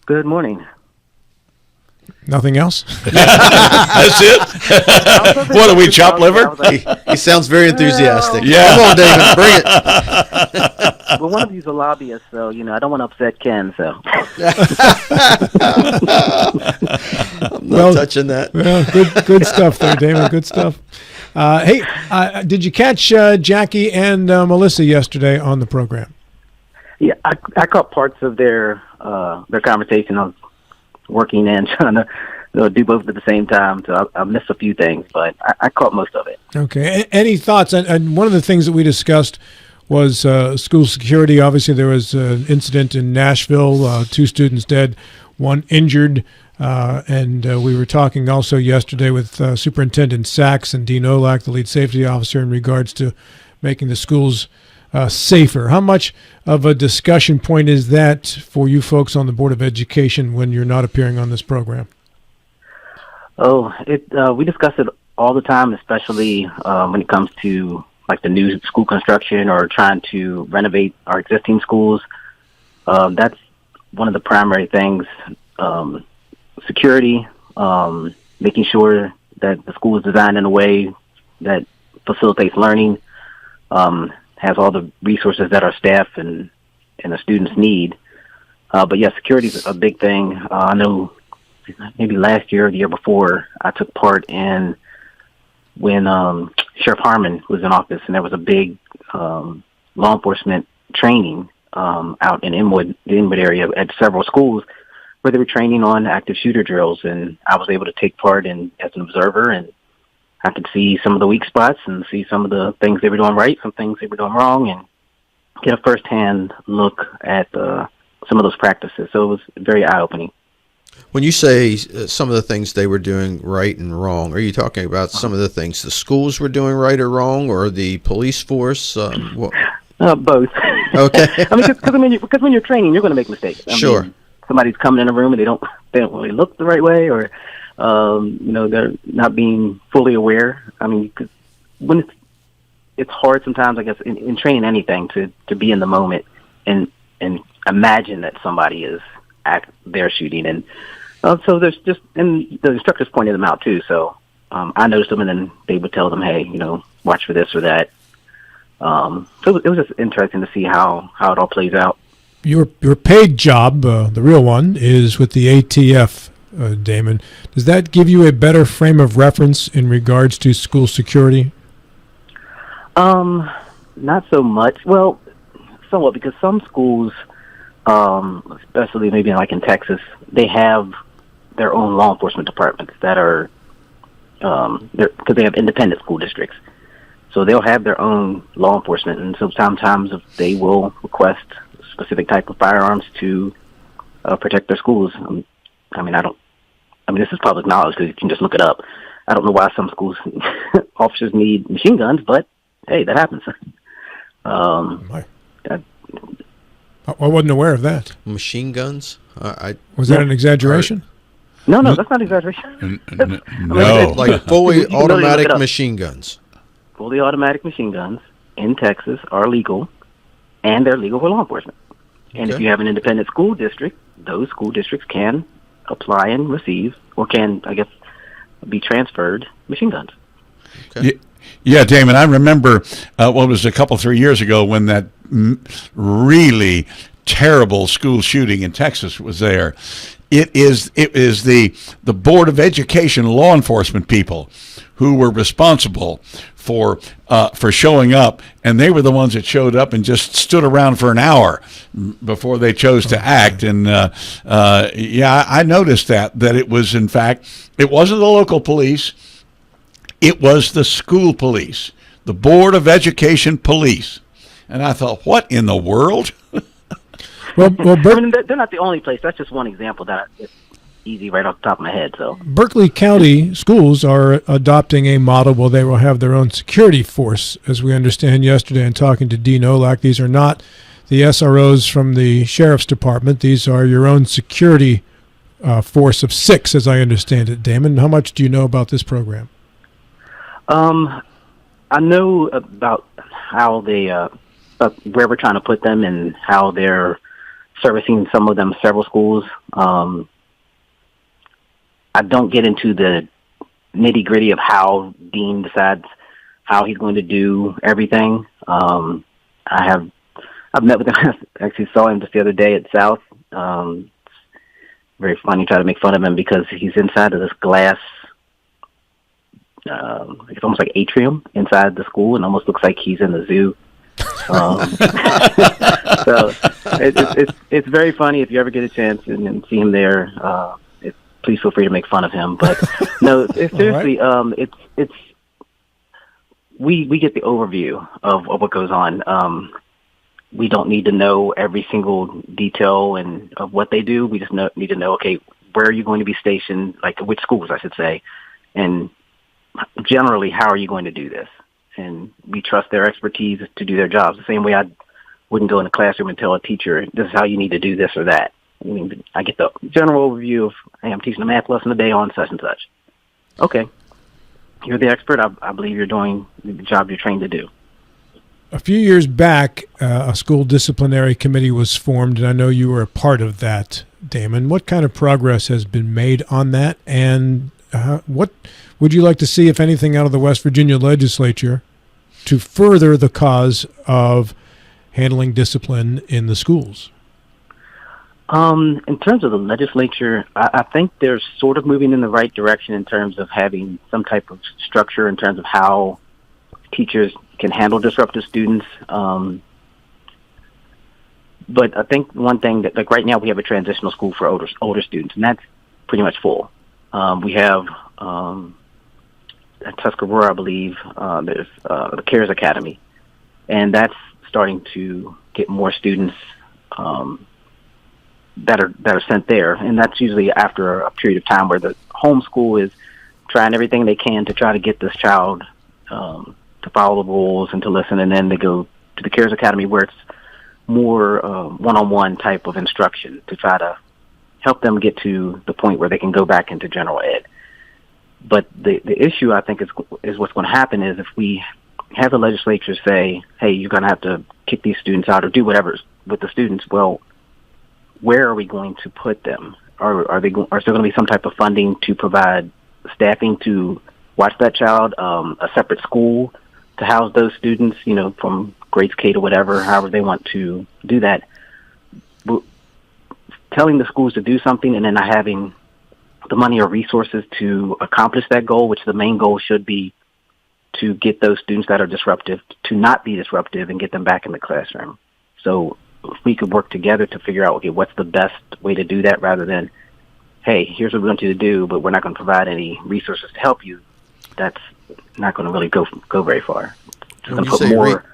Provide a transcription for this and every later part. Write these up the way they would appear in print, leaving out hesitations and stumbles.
Good morning. Nothing else? That's it? What, are we chop liver? He sounds very enthusiastic. Yeah. Come on, Damon, bring it. Well, one of you's a lobbyist, so, I don't want to upset Ken, so. I'm not touching that. Well, good stuff there, Damon. Good stuff. Hey, did you catch Jackie and Melissa yesterday on the program? Yeah, I caught parts of their conversation. I was working and trying to do both at the same time, so I missed a few things, but I caught most of it. Okay. Any thoughts? And one of the things that we discussed was school security. Obviously, there was an incident in Nashville, 2 students dead, 1 injured. And we were talking also yesterday with Superintendent Sachs and Dean Olak, the lead safety officer, in regards to making the schools safer. How much of a discussion point is that for you folks on the Board of Education when you're not appearing on this program? Oh, we discuss it all the time, especially when it comes to like the new school construction or trying to renovate our existing schools. That's one of the primary things. Security, making sure that the school is designed in a way that facilitates learning, has all the resources that our staff and the students need. But yeah, security is a big thing. I know maybe last year or the year before, I took part in when Sheriff Harmon was in office, and there was a big law enforcement training out in the Inwood area at several schools where they were training on active shooter drills, and I was able to take part as an observer, and I could see some of the weak spots and see some of the things they were doing right, some things they were doing wrong, and get a firsthand look at some of those practices. So it was very eye-opening. When you say some of the things they were doing right and wrong, are you talking about some of the things the schools were doing right or wrong, or the police force? Both. Okay. Because when you're training, you're going to make mistakes. Sure. I mean, somebody's coming in a room and they don't really look the right way, or they're not being fully aware. I mean, when it's hard sometimes, I guess, in training anything to be in the moment and imagine that somebody is there shooting, and so there's just, and the instructors pointed them out too. So I noticed them, and then they would tell them, hey, watch for this or that. So it was just interesting to see how it all plays out. Your paid job, the real one, is with the ATF, Damon. Does that give you a better frame of reference in regards to school security? Not so much. Well, somewhat, because some schools, especially maybe like in Texas, they have their own law enforcement departments that are, because they have independent school districts. So they'll have their own law enforcement, and so sometimes they will request specific type of firearms to protect their schools. This is public knowledge because you can just look it up. I don't know why some schools officers need machine guns, but hey, that happens. I wasn't aware of that. Machine guns? Was that an exaggeration? No, that's not exaggeration. No. Like fully automatic machine guns. Fully automatic machine guns in Texas are legal, and they're legal for law enforcement. And if you have an independent school district, those school districts can apply and receive, or can, I guess, be transferred machine guns. Okay. Yeah, Damon, I remember it was a couple, 3 years ago when that really terrible school shooting in Texas was there. It is the Board of Education law enforcement people who were responsible for showing up, and they were the ones that showed up and just stood around for an hour before they chose to act. And I noticed that it was, in fact, it wasn't the local police, it was the school police, the Board of Education police. And I thought, what in the world? Well, they're not the only place. That's just one example that it's easy right off the top of my head. So Berkeley County schools are adopting a model where they will have their own security force, as we understand yesterday in talking to Dean Olak. These are not the SROs from the Sheriff's Department. These are your own security force of 6, as I understand it. Damon, how much do you know about this program? I know about how they, where we're trying to put them and how they're servicing some of them several schools. I don't get into the nitty gritty of how Dean decides how he's going to do everything. I've met with him. I actually saw him just the other day at South. Very funny. Try to make fun of him because he's inside of this glass. It's almost like atrium inside the school, and almost looks like he's in the zoo. So it's very funny if you ever get a chance and see him there. Please feel free to make fun of him. But no, seriously, right. We get the overview of what goes on. We don't need to know every single detail and of what they do. We just need to know, okay, where are you going to be stationed, like which schools, I should say, and generally, how are you going to do this? And we trust their expertise to do their jobs. The same way I wouldn't go in the classroom and tell a teacher, this is how you need to do this or that. I mean, I get the general overview of, hey, I'm teaching a math lesson a day on such and such. Okay. You're the expert. I believe you're doing the job you're trained to do. A few years back, a school disciplinary committee was formed, and I know you were a part of that, Damon. What kind of progress has been made on that, and what would you like to see, if anything, out of the West Virginia legislature to further the cause of handling discipline in the schools? In terms of the legislature, I think they're sort of moving in the right direction in terms of having some type of structure in terms of how teachers can handle disruptive students. But I think one thing that, like right now, we have a transitional school for older students, and that's pretty much full. We have at Tuscarora, I believe, there's the CARES Academy, and that's starting to get more students that are sent there, and that's usually after a period of time where the homeschool is trying everything they can to try to get this child to follow the rules and to listen, and then they go to the CARES Academy where it's more one-on-one type of instruction to try to help them get to the point where they can go back into general ed. But the issue, I think, is what's going to happen is if we have the legislature say, hey, you're going to have to kick these students out or do whatever with the students, well, where are we going to put them? Are there going to be some type of funding to provide staffing to watch that child, a separate school to house those students, from grades K to whatever, however they want to do that? Telling the schools to do something and then not having the money or resources to accomplish that goal, which the main goal should be to get those students that are disruptive to not be disruptive and get them back in the classroom. So if we could work together to figure out, okay, what's the best way to do that rather than, hey, here's what we want you to do, but we're not going to provide any resources to help you, that's not going to really go very far.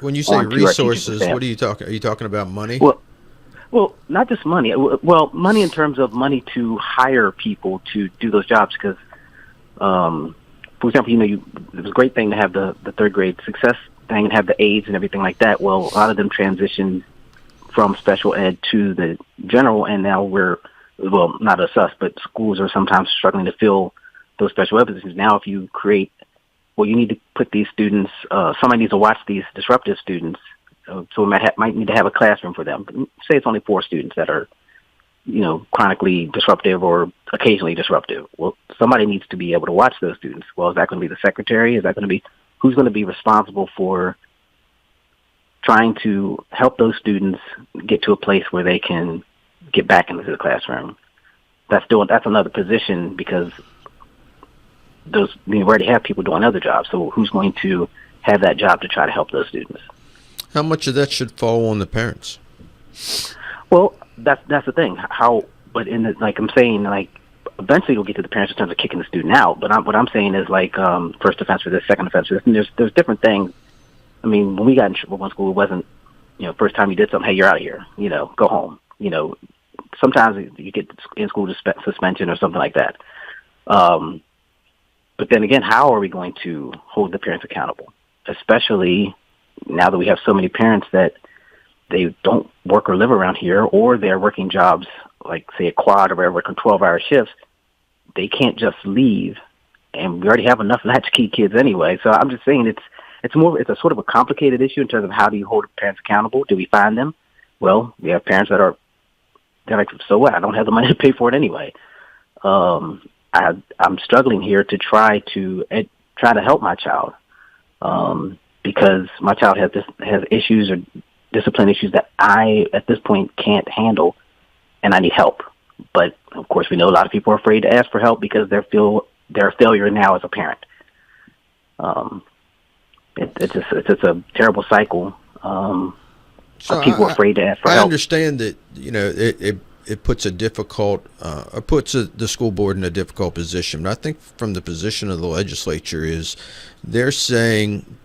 When you say resources, what are you talking? Are you talking about money? Well, not just money. Well, money in terms of money to hire people to do those jobs. Because, for example, it was a great thing to have the third grade success thing and have the aides and everything like that. Well, a lot of them transitioned from special ed to the general, and now not us, but schools are sometimes struggling to fill those special ed positions. Now, if you create, you need to put these students, somebody needs to watch these disruptive students. So we might need to have a classroom for them. Say it's only 4 students that are, chronically disruptive or occasionally disruptive. Well, somebody needs to be able to watch those students. Well, is that going to be the secretary? Is that going to be who's going to be responsible for trying to help those students get to a place where they can get back into the classroom? That's another position because we already have people doing other jobs. So who's going to have that job to try to help those students? How much of that should fall on the parents? Well, that's the thing. But I'm saying, eventually it'll get to the parents in terms of kicking the student out. But what I'm saying is first offense for this, second offense for this. And there's different things. I mean, when we got in trouble in one school, it wasn't, first time you did something, hey, you're out of here, go home. Sometimes you get in school suspension or something like that. But then again, how are we going to hold the parents accountable? Especially now that we have so many parents that they don't work or live around here, or they're working jobs like, say, a quad or whatever, working 12-hour shifts. They can't just leave, and we already have enough latchkey kids anyway. So I'm just saying it's a sort of a complicated issue in terms of how do you hold parents accountable? Do we find them? Well, we have parents that are they're like, so what? I don't have the money to pay for it anyway. I'm struggling here to try to help my child, because my child has issues or discipline issues that I, at this point, can't handle, and I need help. But of course, we know a lot of people are afraid to ask for help because they're a failure now as a parent. It's just a terrible cycle. So people are afraid to ask for help. I understand that it puts the school board in a difficult position. But I think from the position of the legislature is they're saying,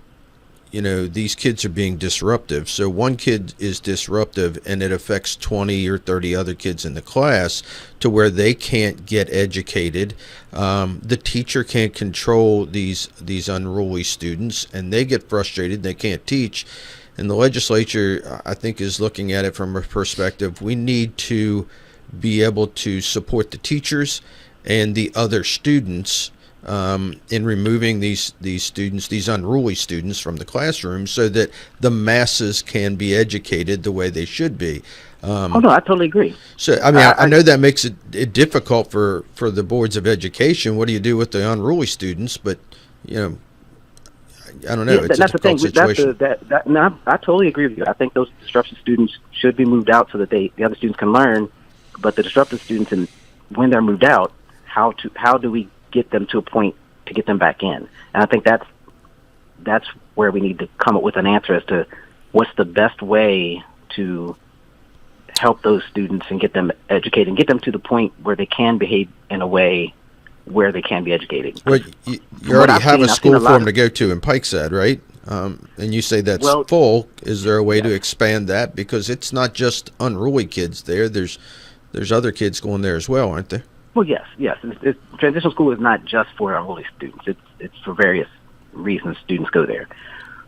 these kids are being disruptive. So one kid is disruptive and it affects 20 or 30 other kids in the class to where they can't get educated. The teacher can't control these unruly students and they get frustrated. They can't teach. And the legislature, I think, is looking at it from a perspective, we need to be able to support the teachers and the other students in removing these students, these unruly students from the classroom so that the masses can be educated the way they should be. No, I totally agree. So, I know that makes it difficult for the boards of education. What do you do with the unruly students? But, I don't know. It's a difficult situation. No, I totally agree with you. I think those disruptive students should be moved out so that the other students can learn. But the disruptive students, when they're moved out, how do we get them to a point to get them back in? And I think that's where we need to come up with an answer as to what's the best way to help those students and get them educated and get them to the point where they can behave in a way where they can be educated. Well, you already have a school for them to go to in Pikeside, right? And you say that's full. Is there a way to expand that? Because it's not just unruly kids there. There's other kids going there as well, aren't there? Well, yes. Transitional school is not just for unruly students. It's for various reasons students go there.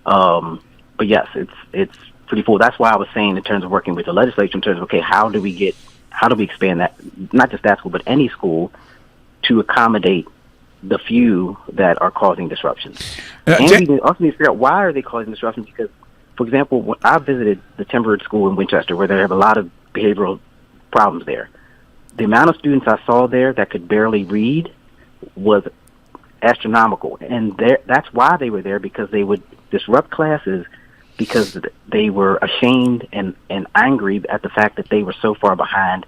But yes, it's pretty full. That's why I was saying in terms of working with the legislature, in terms of, okay, how do we expand that, not just that school, but any school, to accommodate the few that are causing disruptions. And we also need to figure out why are they causing disruptions, because, for example, when I visited the Timberwood School in Winchester, where they have a lot of behavioral problems there, the amount of students I saw there that could barely read was astronomical. And that's why they were there, because they would disrupt classes because they were ashamed and angry at the fact that they were so far behind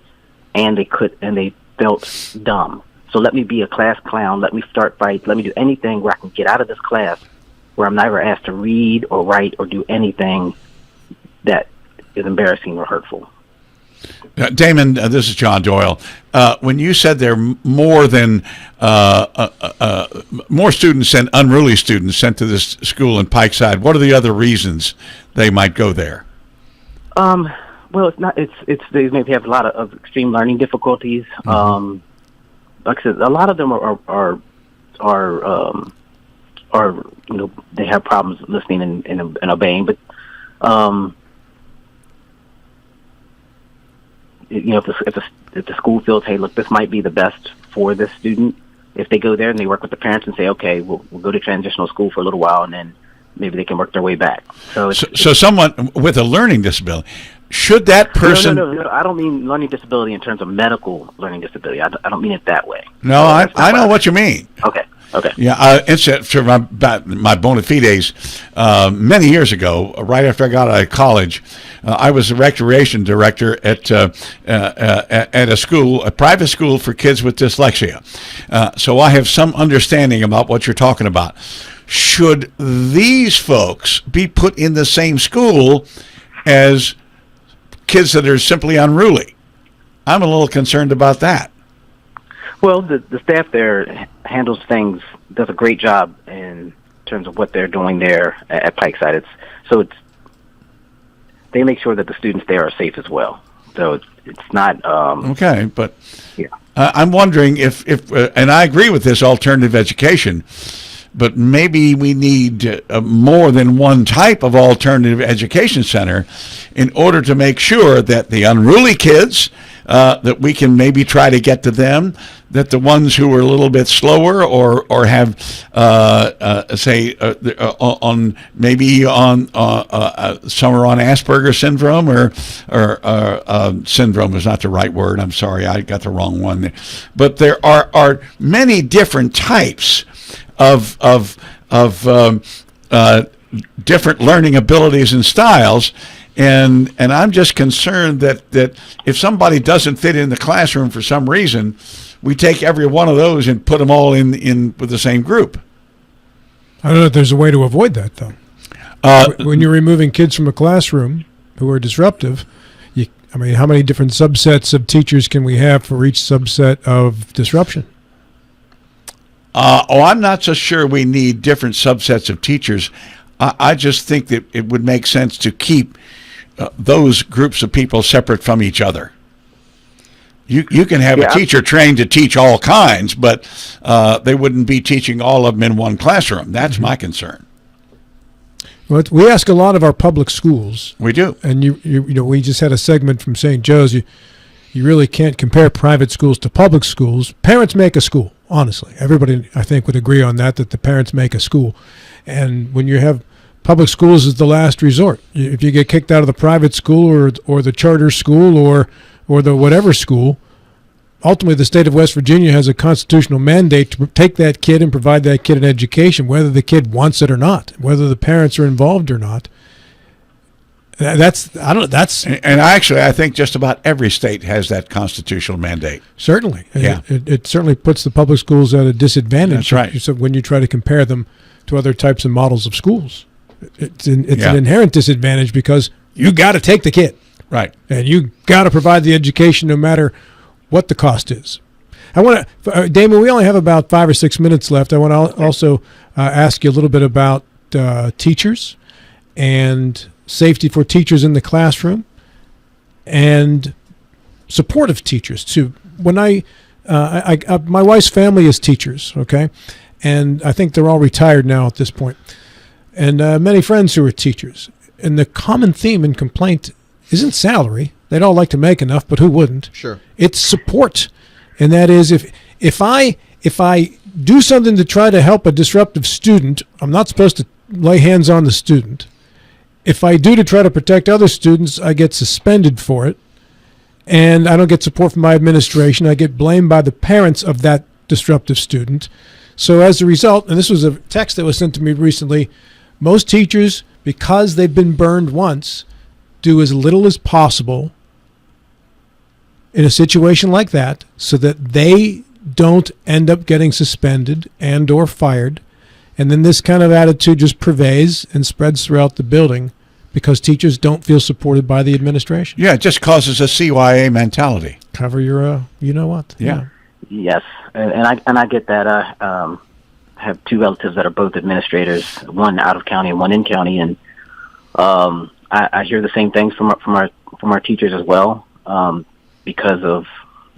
and they felt dumb. So let me be a class clown. Let me start fights. Let me do anything where I can get out of this class where I'm never asked to read or write or do anything that is embarrassing or hurtful. Damon, this is John Doyle. When you said there are more students than unruly students sent to this school in Pikeside, what are the other reasons they might go there? Well, it's not. It's they maybe have a lot of extreme learning difficulties. Mm-hmm. Like I said, a lot of them are they have problems listening and obeying, but if the school feels, hey, look, this might be the best for this student, if they go there and they work with the parents and say, okay, we'll go to transitional school for a little while and then maybe they can work their way back. So someone with a learning disability, should that person... No, I don't mean learning disability in terms of medical learning disability. I don't mean it that way. No, I know what you mean. Okay. Yeah, for my bona fides, many years ago, right after I got out of college, I was the recreation director at a school, a private school for kids with dyslexia. So I have some understanding about what you're talking about. Should these folks be put in the same school as kids that are simply unruly? I'm a little concerned about that. Well, the staff there does a great job in terms of what they're doing there at Pikeside. They make sure that the students there are safe as well. So it's not... okay, but yeah. I'm wondering if and I agree with this alternative education, but maybe we need more than one type of alternative education center in order to make sure that the unruly kids that we can maybe try to get to them, that the ones who are a little bit slower or have on maybe on some are on Asperger's syndrome or syndrome is not the right word. I'm sorry, I got the wrong one there. But there are many different types of different learning abilities and styles. And I'm just concerned that if somebody doesn't fit in the classroom for some reason, we take every one of those and put them all in with the same group. I don't know if there's a way to avoid that, though. When you're removing kids from a classroom who are disruptive, how many different subsets of teachers can we have for each subset of disruption? I'm not so sure we need different subsets of teachers. I just think that it would make sense to keep those groups of people separate from each other. You can have a teacher trained to teach all kinds, but they wouldn't be teaching all of them in one classroom. That's my concern. Well, we ask a lot of our public schools. We do. And we just had a segment from St. Joe's. You really can't compare private schools to public schools. Parents make a school, honestly. Everybody, I think, would agree on that the parents make a school. And when you have public schools is the last resort. If you get kicked out of the private school or the charter school or the whatever school, ultimately the state of West Virginia has a constitutional mandate to take that kid and provide that kid an education, whether the kid wants it or not, whether the parents are involved or not. And I think just about every state has that constitutional mandate. Certainly. Yeah. It certainly puts the public schools at a disadvantage. That's right. When you try to compare them to other types of models of schools. It's an inherent disadvantage because you got to take the kid. Right. And you got to provide the education no matter what the cost is. I want to, Damon, we only have about 5 or 6 minutes left. I want to also ask you a little bit about teachers and safety for teachers in the classroom and supportive teachers too. When my wife's family is teachers, okay? And I think they're all retired now at this point. And many friends who are teachers. And the common theme and complaint isn't salary. They'd all like to make enough, but who wouldn't? Sure. It's support. And that is if I do something to try to help a disruptive student, I'm not supposed to lay hands on the student. If I do to try to protect other students, I get suspended for it. And I don't get support from my administration. I get blamed by the parents of that disruptive student. So as a result, and this was a text that was sent to me recently, most teachers, because they've been burned once, do as little as possible in a situation like that so that they don't end up getting suspended and or fired. And then this kind of attitude just pervades and spreads throughout the building because teachers don't feel supported by the administration. Yeah, it just causes a CYA mentality. Cover your, you know what? Yeah. Yes, and I get that. I have two relatives that are both administrators, one out of county and one in county, and I hear the same things from our teachers as well, because of,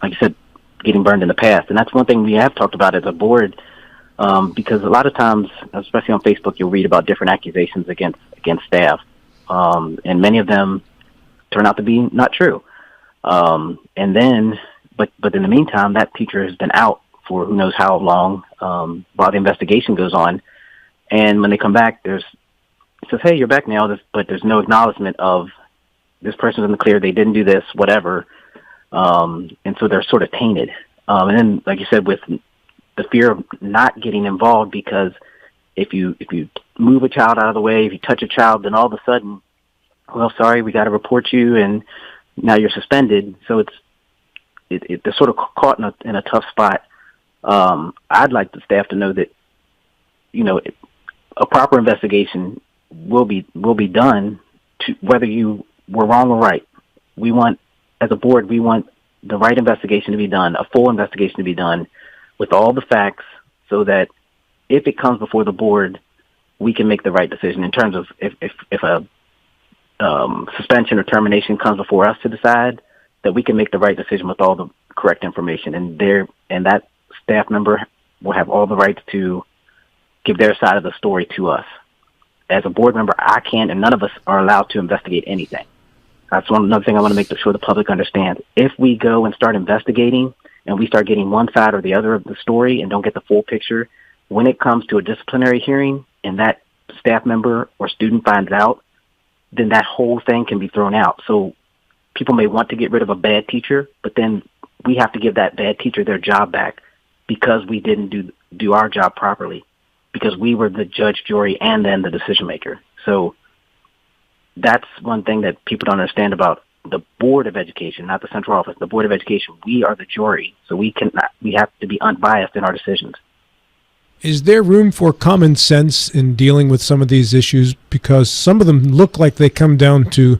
like you said, getting burned in the past. And that's one thing we have talked about as a board, because a lot of times, especially on Facebook, you'll read about different accusations against staff, and many of them turn out to be not true. And then, but in the meantime, that teacher has been out for who knows how long, while the investigation goes on. And when they come back, it says, hey, you're back now, but there's no acknowledgement of this person's in the clear, they didn't do this, whatever. And so they're sort of tainted. And then, like you said, with the fear of not getting involved, because if you move a child out of the way, if you touch a child, then all of a sudden, well, sorry, we got to report you, and now you're suspended. So they're sort of caught in a tough spot. I'd like the staff to know that, a proper investigation will be done to whether you were wrong or right. As a board, we want the right investigation to be done, a full investigation to be done with all the facts, so that if it comes before the board, we can make the right decision in terms of if a suspension or termination comes before us to decide, that we can make the right decision with all the correct information. And that staff member will have all the rights to give their side of the story to us. As a board member, I can't, and none of us are allowed to investigate anything. That's another thing I want to make sure the public understands. If we go and start investigating and we start getting one side or the other of the story and don't get the full picture, when it comes to a disciplinary hearing and that staff member or student finds out, then that whole thing can be thrown out. So people may want to get rid of a bad teacher, but then we have to give that bad teacher their job back because we didn't do our job properly, because we were the judge, jury, and then the decision maker. So that's one thing that people don't understand about the Board of Education, not the central office. The Board of Education, we are the jury, so we have to be unbiased in our decisions. Is there room for common sense in dealing with some of these issues? Because some of them look like they come down to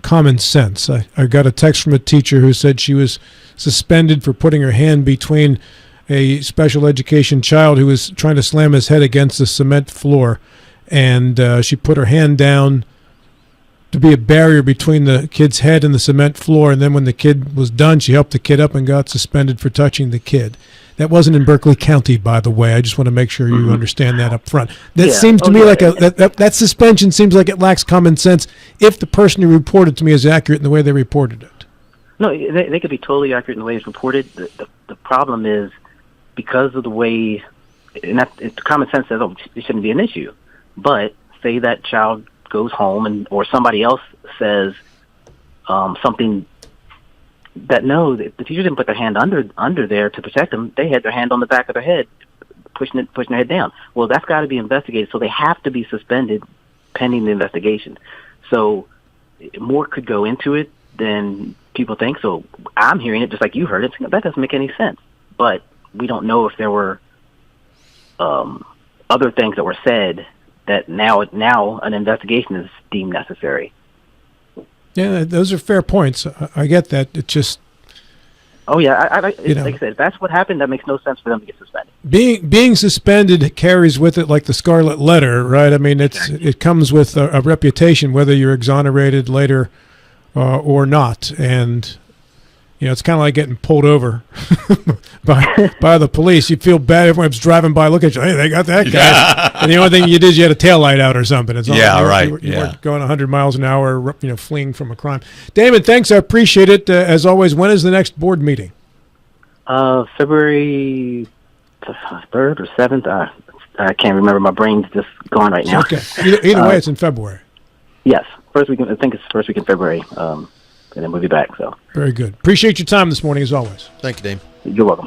common sense. I got a text from a teacher who said she was suspended for putting her hand between a special education child who was trying to slam his head against the cement floor, and she put her hand down to be a barrier between the kid's head and the cement floor, and then when the kid was done, she helped the kid up and got suspended for touching the kid. That wasn't in Berkeley County, by the way. I just want to make sure you understand that up front. That seems to me like that suspension seems like it lacks common sense if the person who reported to me is accurate in the way they reported it. No, they could be totally accurate in the way it's reported. The problem is because of the way, and common sense says, oh, it shouldn't be an issue. But say that child goes home or somebody else says something that no, the teacher didn't put their hand under there to protect them. They had their hand on the back of their head, pushing their head down. Well, that's got to be investigated, so they have to be suspended pending the investigation. So more could go into it than people think. So I'm hearing it just like you heard it. That doesn't make any sense. But we don't know if there were other things that were said that now an investigation is deemed necessary. Yeah, those are fair points. I get that. It just... Oh, yeah. Like I said, if that's what happened, that makes no sense for them to get suspended. Being suspended carries with it like the scarlet letter, right? I mean, it comes with a reputation, whether you're exonerated later or not. And, it's kind of like getting pulled over by the police. You feel bad. Everyone's driving by, look at you. Hey, they got that guy. Yeah. And the only thing you did is you had a taillight out or something. It's right. You weren't going 100 miles an hour, fleeing from a crime. Damon, thanks. I appreciate it. As always, when is the next board meeting? February 3rd or 7th. I can't remember. My brain's just gone right now. Okay. Either way, it's in February. Yes. First week. I think it's first week in February. And then we'll be back. So very good. Appreciate your time this morning, as always. Thank you, Dame. You're welcome.